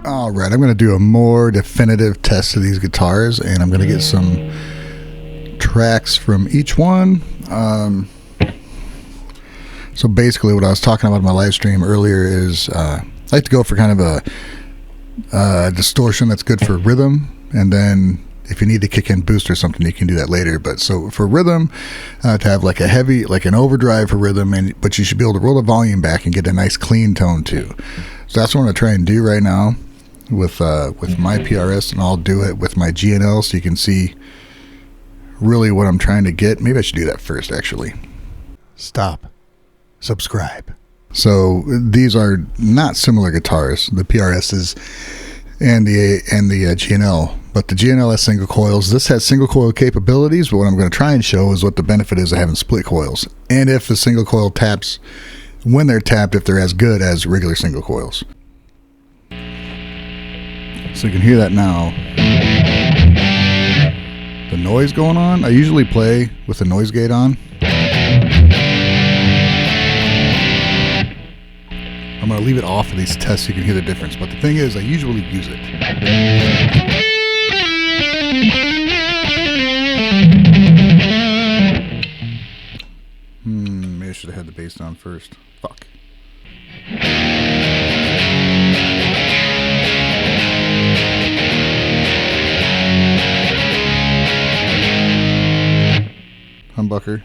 Alright, I'm going to do a more definitive test of these guitars, and I'm going to get some tracks from each one. So basically what I was talking about in my live stream earlier is I like to go for kind of a distortion that's good for rhythm, and then if you need to kick in boost or something, you can do that later. But so for rhythm, to have like a heavy, like an overdrive for rhythm, but you should be able to roll the volume back and get a nice clean tone too. So that's what I'm going to try and do right now with my PRS, and I'll do it with my G&L so you can see really what I'm trying to get. Maybe I should do that first, actually. Stop. Subscribe. So these are not similar guitars, the PRSs and the G&L, but the G&L has single coils. This has single coil capabilities, but what I'm going to try and show is what the benefit is of having split coils, and if the single coil taps, when they're tapped, if they're as good as regular single coils. So you can hear that now. The noise going on, I usually play with the noise gate on. I'm going to leave it off of these tests so you can hear the difference. But the thing is, I usually use it. Maybe I should have had the bass down first. Fuck. Humbucker.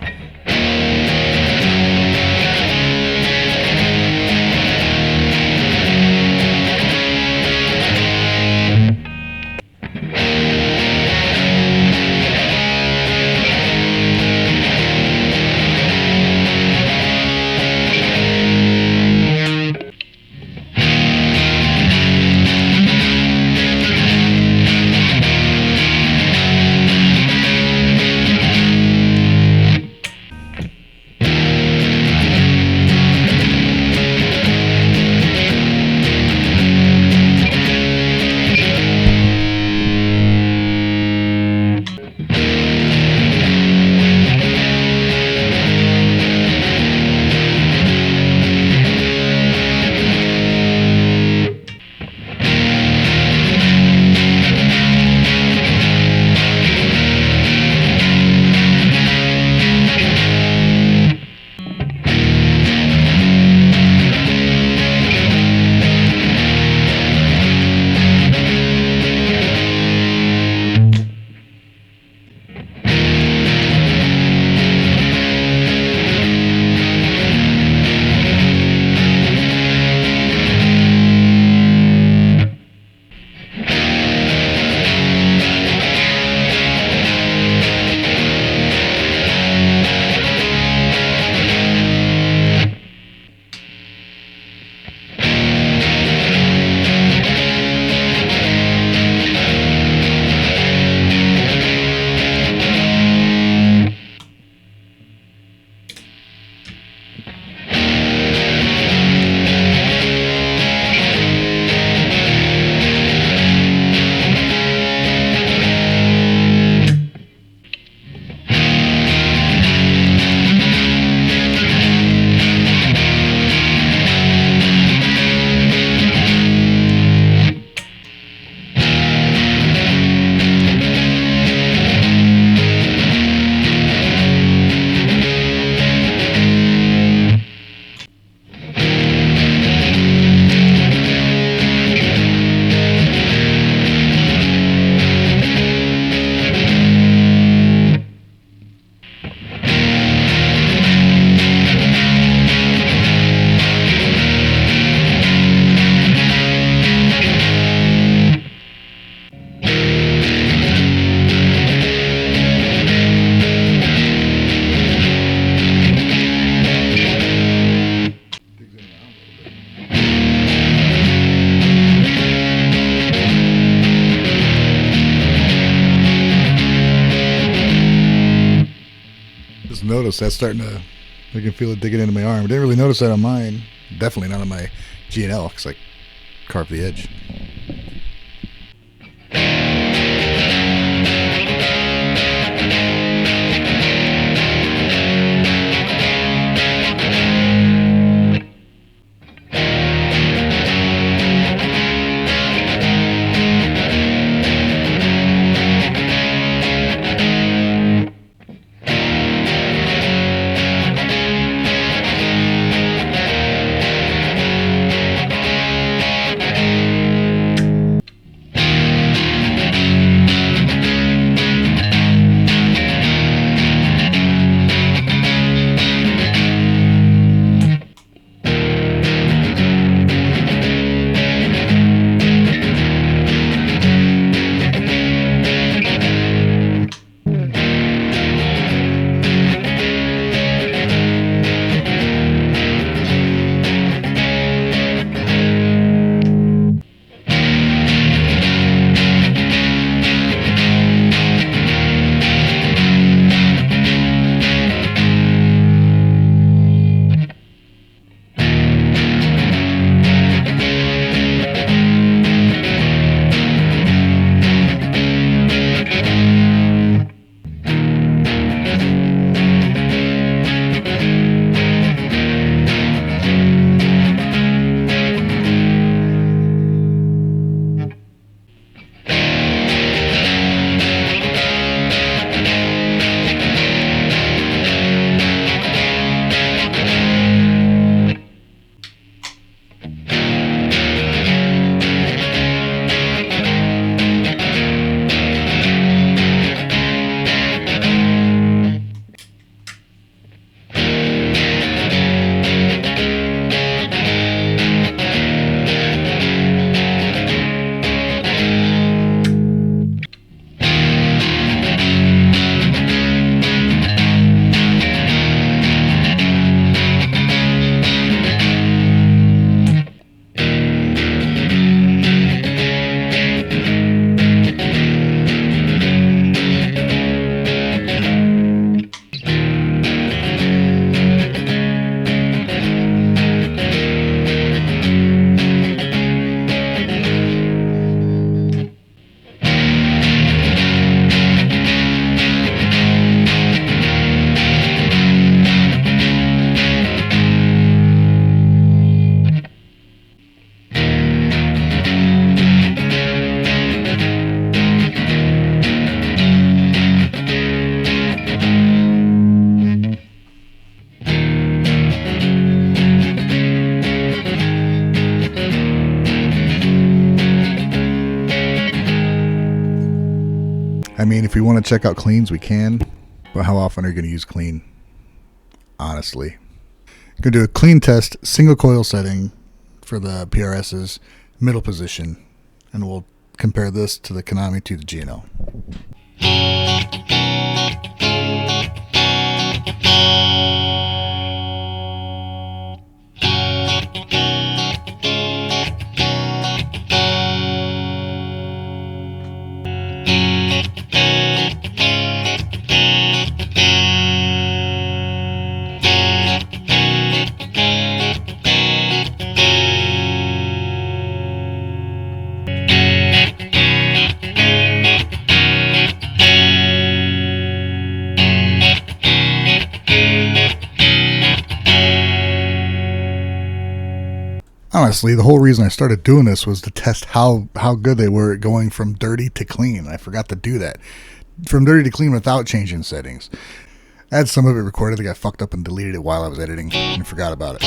Notice that's starting to, I can feel it digging into my arm. I didn't really notice that on mine. Definitely not on my G&L because I carved the edge. I mean, if we want to check out cleans, we can. But how often are you going to use clean? Honestly. I'm going to do a clean test, single coil setting for the PRS's middle position. And we'll compare this to the Kanami to the G&L. Honestly, the whole reason I started doing this was to test how good they were at going from dirty to clean. I forgot to do that. From dirty to clean without changing settings. I had some of it recorded. I think I fucked up and deleted it while I was editing and forgot about it.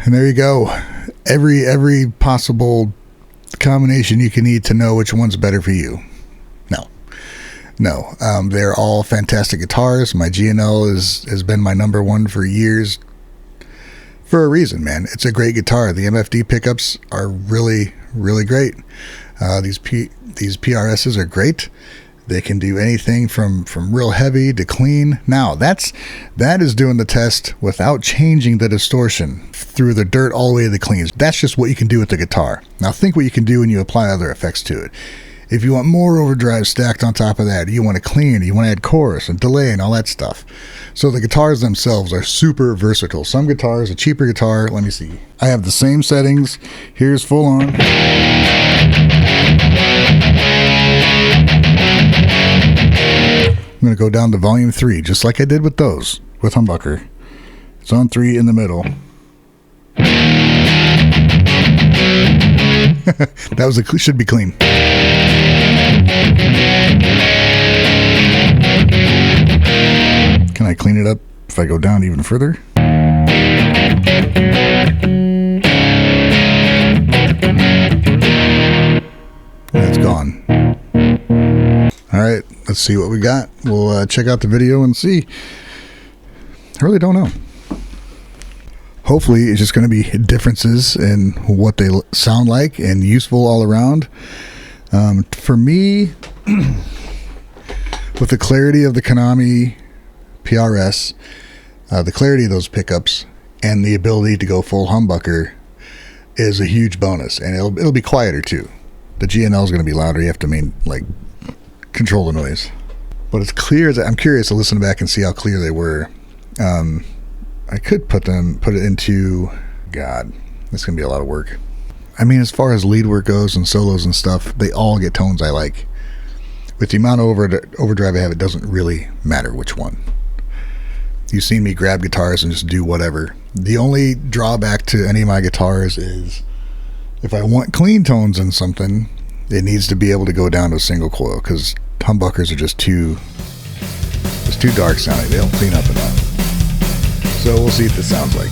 And there you go. Every possible combination you can need to know which one's better for you. No. They're all fantastic guitars. My G&L has been my number one for years. For a reason, man. It's a great guitar. The MFD pickups are really, really great. These PRSs are great. They can do anything from real heavy to clean. Now, that is doing the test without changing the distortion through the dirt all the way to the cleans. That's just what you can do with the guitar. Now, think what you can do when you apply other effects to it. If you want more overdrive stacked on top of that, you want to clean, you want to add chorus and delay and all that stuff. So the guitars themselves are super versatile. Some guitars, a cheaper guitar, let me see. I have the same settings. Here's full on. I'm going to go down to volume 3, just like I did with those, with Humbucker. It's on 3 in the middle. That was should be clean. Can I clean it up if I go down even further? It's gone. Alright, let's see what we got. We'll check out the video and see. I really don't know. Hopefully it's just going to be differences in what they sound like and useful all around. For me, with the clarity of the Kanami PRS, the clarity of those pickups, and the ability to go full humbucker is a huge bonus. And it'll be quieter too. The G&L is going to be louder. You have to control the noise. But it's clear. I'm curious to listen back and see how clear they were. I could put it into, God, this is going to be a lot of work. I mean, as far as lead work goes and solos and stuff, they all get tones I like. With the amount of overdrive I have, it doesn't really matter which one. You've seen me grab guitars and just do whatever. The only drawback to any of my guitars is if I want clean tones in something, it needs to be able to go down to a single coil, because humbuckers are just too dark sounding. They don't clean up enough. So we'll see what this sounds like.